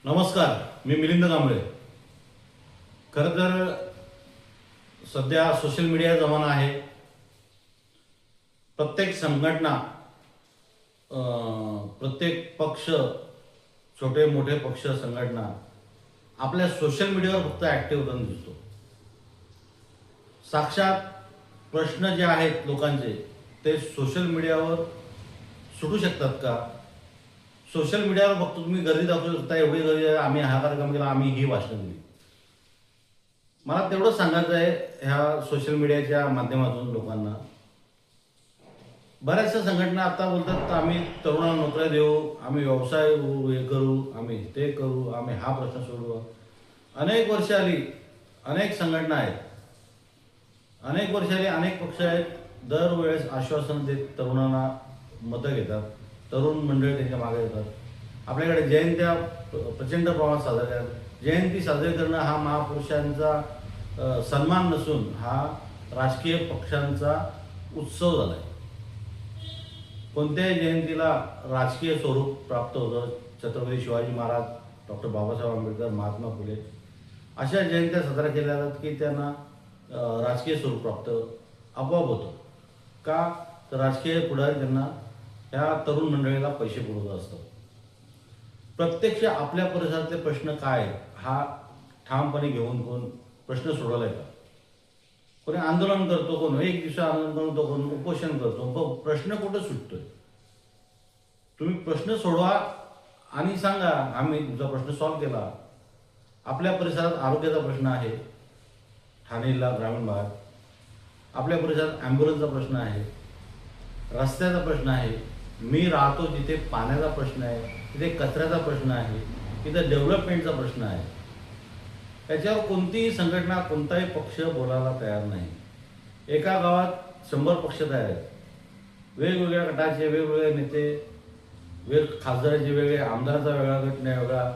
नमस्कार, मी मिलिंद कांबळे. खरं तर सध्या सोशल मीडिया जमाना आहे. प्रत्येक संघटना, प्रत्येक पक्ष, छोटे मोठे पक्ष, संघटना आपल्या सोशल मीडियावर फक्त ॲक्टिव्ह होताना दिसतो. साक्षात प्रश्न जे आहेत लोकांचे ते सोशल मीडियावर सुटू शकतात का? सोशल मीडियावर फक्त तुम्ही गर्दी दाखवू शकता, एवढी गर्दी आहे, आम्ही हा कार्यक्रम केला, आम्ही ही भाषणं दिली. मला तेवढंच सांगायचं आहे ह्या सोशल मीडियाच्या माध्यमातून लोकांना. बऱ्याचशा संघटना आता बोलतात आम्ही तरुणांना नोकऱ्या देऊ, आम्ही व्यवसाय हे करू, आम्ही ते करू, आम्ही हा प्रश्न सोडवू. अनेक वर्ष आली, अनेक संघटना आहेत, अनेक वर्ष आली, अनेक पक्ष आहेत. दरवेळेस आश्वासन देत तरुणांना मतं घेतात, तरुण मंडळी त्यांच्या मागे येतात. आपल्याकडे जयंत्या प्रचंड प्रमाणात साजऱ्या करतात. जयंती साजरी करणं हा महापुरुषांचा सन्मान नसून हा राजकीय पक्षांचा उत्सव झाला आहे. कोणत्याही जयंतीला राजकीय स्वरूप प्राप्त होतं. छत्रपती शिवाजी महाराज, डॉक्टर बाबासाहेब आंबेडकर, महात्मा फुले अशा जयंत्या साजऱ्या केल्या जातात की त्यांना राजकीय स्वरूप प्राप्त आपोआप होतं. का तर राजकीय पुढारी त्यांना ह्या तरुण मंडळीला पैसे पुरवत असतात. प्रत्यक्ष आपल्या परिसरातले प्रश्न काय हा ठामपणे घेऊन कोण प्रश्न सोडवलाय का? कोणी आंदोलन करतो, कोण एक दिवस आंदोलन करतो, कोण उपोषण करतो. प्रश्न कुठं सुटतोय? तुम्ही प्रश्न सोडवा आणि सांगा आम्ही तुमचा प्रश्न सॉल्व्ह केला. आपल्या परिसरात आरोग्याचा प्रश्न आहे, ठाणेला ग्रामीण भागात. आपल्या परिसरात ॲम्ब्युलन्सचा प्रश्न आहे, रस्त्याचा प्रश्न आहे. मी राहतो जिथे पाण्याचा प्रश्न आहे, तिथे कचऱ्याचा प्रश्न आहे, तिथे डेव्हलपमेंटचा प्रश्न आहे. त्याच्यावर कोणतीही संघटना, कोणताही पक्ष बोलायला तयार नाही. एका गावात 100 पक्ष तयार आहेत. वेगवेगळ्या गटाचे वेगवेगळे नेते, खासदाराचे वेगळे, आमदाराचा वेगळा गट नाही वेगळा,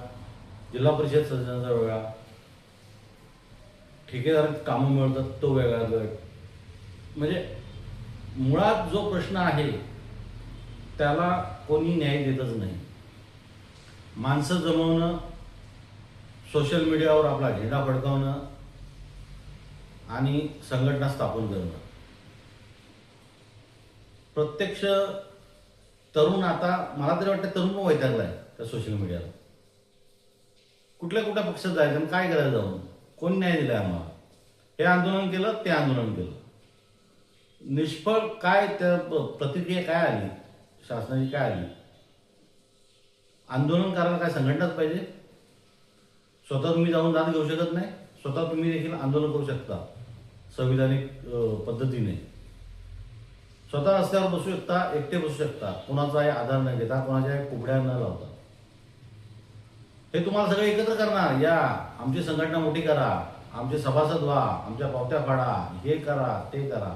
जिल्हा परिषद सदस्यांचा वेगळा, ठेकेदारात कामं मिळतात तो वेगळा गट. म्हणजे मुळात जो प्रश्न आहे त्याला कोणी न्याय देतच नाही. माणसं जमवणं, सोशल मीडियावर आपला झेंडा फडकावणं आणि संघटना स्थापन करणं. प्रत्यक्ष तरुण आता मला तरी वाटतं तरुण पण वैतागला आहे त्या सोशल मीडियाला. कुठल्या कुठल्या पक्षात जायचं आणि काय करायचं जाऊन? कोण न्याय दिला आम्हाला? हे आंदोलन केलं, ते आंदोलन केलं, निष्फळ. काय त्या प्रतिक्रिया काय आली शासनाची? काय आली? आंदोलन करायला काय संघटनाच पाहिजे? स्वतः तुम्ही जाऊन दाद घेऊ शकत नाही? स्वतः तुम्ही देखील आंदोलन करू शकता संविधानिक पद्धतीने. स्वतः रस्त्यावर बसू शकता, एकटे बसू शकता, कोणाचाही आधार न घेता, कोणाच्या कुबड्या न लावता. हे तुम्हाला सगळे एकत्र करणार. या आमची संघटना मोठी करा, आमचे सभासद व्हा, आमच्या पावत्या फाडा, हे करा, ते करा.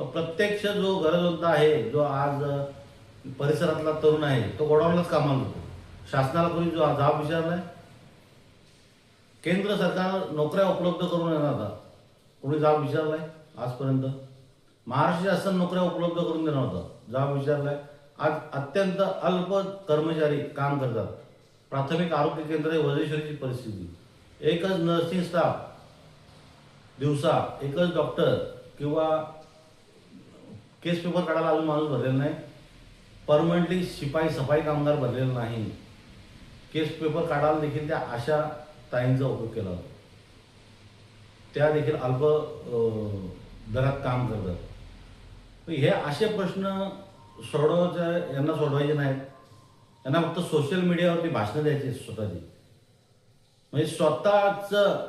प्रत्यक्ष जो गरजवंत आहे, जो आज परिसरातला तरुण आहे, तो गोडाऊनलाच कामाला जातो. शासनाला कोणी जो जाब विचारलाय? केंद्र सरकार नोकऱ्या उपलब्ध करून येणार होता, कोणी जाब विचारलाय आजपर्यंत? महाराष्ट्र शासन नोकऱ्या उपलब्ध करून देणार होता, जाब विचारलाय? आज अत्यंत अल्प कर्मचारी काम करतात. प्राथमिक आरोग्य केंद्र वजेश्वरीची परिस्थिती, एकच नर्सिंग स्टाफ दिवसा, एकच डॉक्टर किंवा केस पेपर काढायला अजून माणूस भरलेला नाही. परमनंटली शिपाई, सफाई कामगार भरलेला नाही. केस पेपर काढायला देखील त्या अशा ताईंचा उपयोग केला होता. त्या देखील अल्प दरात काम करतात. हे असे प्रश्न यांना सोडवायचे नाहीत. यांना फक्त सोशल मीडियावरती भाषणं द्यायची स्वतःची. म्हणजे स्वतःचं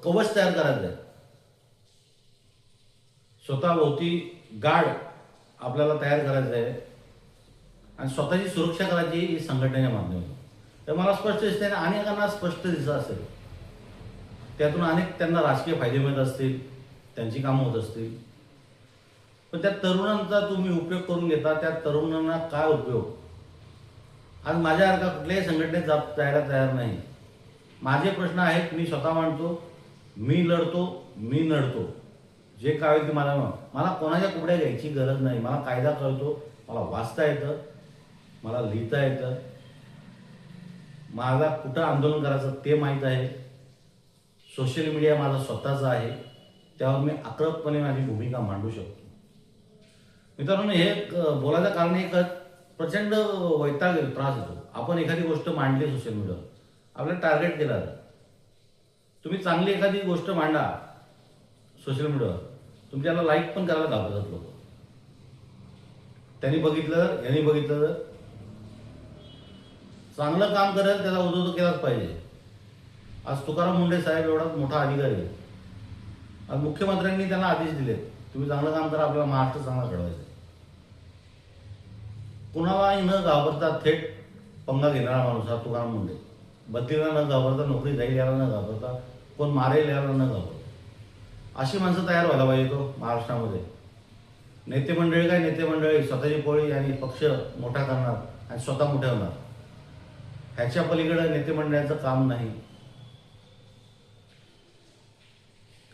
कवच तयार करायचं आहे, स्वतःभोवती गार्ड आपल्याला तयार करायचं आहे आणि स्वतःची सुरक्षा करायची ही संघटनेच्या माध्यमातून. तर मला स्पष्ट दिसते आणि अनेकांना स्पष्ट दिसत असेल. त्यातून अनेक त्यांना राजकीय फायदे मिळत असतील, त्यांची कामं होत असतील. पण त्या तरुणांचा तुम्ही उपयोग करून घेता. त्या तरुणांना काय उपयोग? आज माझ्यासारखा कुठल्याही संघटनेत जायला तयार नाही. माझे प्रश्न आहेत, मी स्वतः मांडतो, मी लढतो, मी नडतो. जे काय होईल ते मला कोणाच्या कुबड्या घ्यायची गरज नाही. मला कायदा कळतो, मला वाचता येतं, मला लिहिता येतं. मला कुठं आंदोलन करायचं ते माहीत आहे. सोशल मीडिया माझा स्वतःचा आहे, त्यावर मी आक्रमकपणे माझी भूमिका मांडू शकतो. मित्रांनो, हे बोलायचं कारण एक प्रचंड वैताग येतो, त्रास येतो. आपण एखादी गोष्ट मांडली सोशल मीडियावर, आपल्याला टार्गेट केला जातं. तुम्ही चांगली एखादी गोष्ट मांडा सोशल मीडियावर, तुमच्याला लाईक पण करायला घाबरतात लोक. त्यांनी बघितलं, यांनी बघितलं तर चांगलं काम करेल त्याला उद्धव केलाच पाहिजे. आज तुकाराम मुंडे साहेब एवढा मोठा अधिकारी आहे. आज मुख्यमंत्र्यांनी त्यांना आदेश दिले, तुम्ही चांगलं काम करा, आपल्याला महाराष्ट्र चांगला घडवायचा. कुणालाही न घाबरता थेट पंगा घेणारा माणूस हा तुकाराम मुंडे. बदलीला न घाबरता, नोकरी जाईल याला न घाबरता, कोण मारेल याला न घाबरता, अशी माणसं तयार व्हायला पाहिजे तो महाराष्ट्रामध्ये. नेते मंडळी काय नेते मंडळी स्वतःची पोळी आणि पक्ष मोठा करणार आणि स्वतः मोठे होणार, ह्याच्या पलीकडे नेते मंडळाचं काम नाही.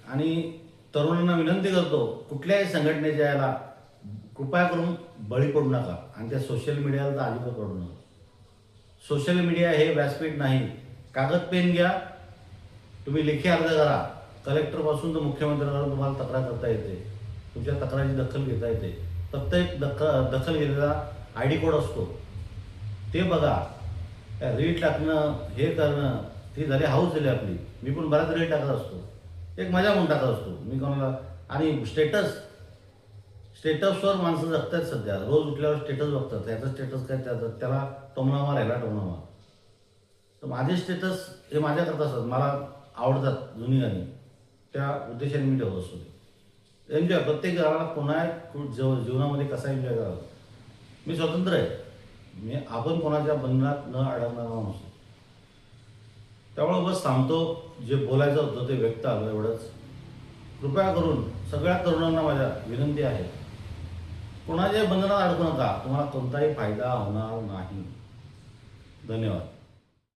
आणि तरुणांना विनंती करतो, कुठल्याही संघटनेच्या याला कृपया करून बळी पडू नका आणि त्या सोशल मीडियाला तर अजिबात पडू नका. सोशल मीडिया हे व्यासपीठ नाही. कागद पेन घ्या, तुम्ही लेखी अर्ज करा. कलेक्टरपासून तर मुख्यमंत्र्यांना तुम्हाला तक्रार करता येते, तुमच्या तक्रारीची दखल घेता येते. प्रत्येक दखल घेतलेला ID कोड असतो, ते बघा. रील टाकणं, हे करणं, ती झाली हाऊस झाली आपली. मी पण बऱ्याच रील टाकत असतो, एक मजा म्हणून टाकत असतो मी कोणाला. आणि स्टेटसवर माणसं जगतात सध्या. रोज उठल्यावर स्टेटस बघतात, त्याचं स्टेटस काय, त्याला टोमणा मार, ह्याला टोमणा मार. तर माझे स्टेटस हे माझ्याकरता असतात, मला आवडतात जुनी गाणी, त्या उद्देशाने मी ठेवत असतो. एन्जॉय, प्रत्येक गावाला कोणा जीवनामध्ये कसा एन्जॉय करावा. मी स्वतंत्र आहे, आपण कोणाच्या बंधनात न अडकणारा माणूस. त्यामुळे बस थांबतो. जे बोलायचं होतं ते व्यक्त आलं, एवढंच. कृपया करून सगळ्या तरुणांना माझ्या विनंती आहे, कोणाच्या बंधनात अडकू नका, तुम्हाला कोणताही फायदा होणार नाही. धन्यवाद.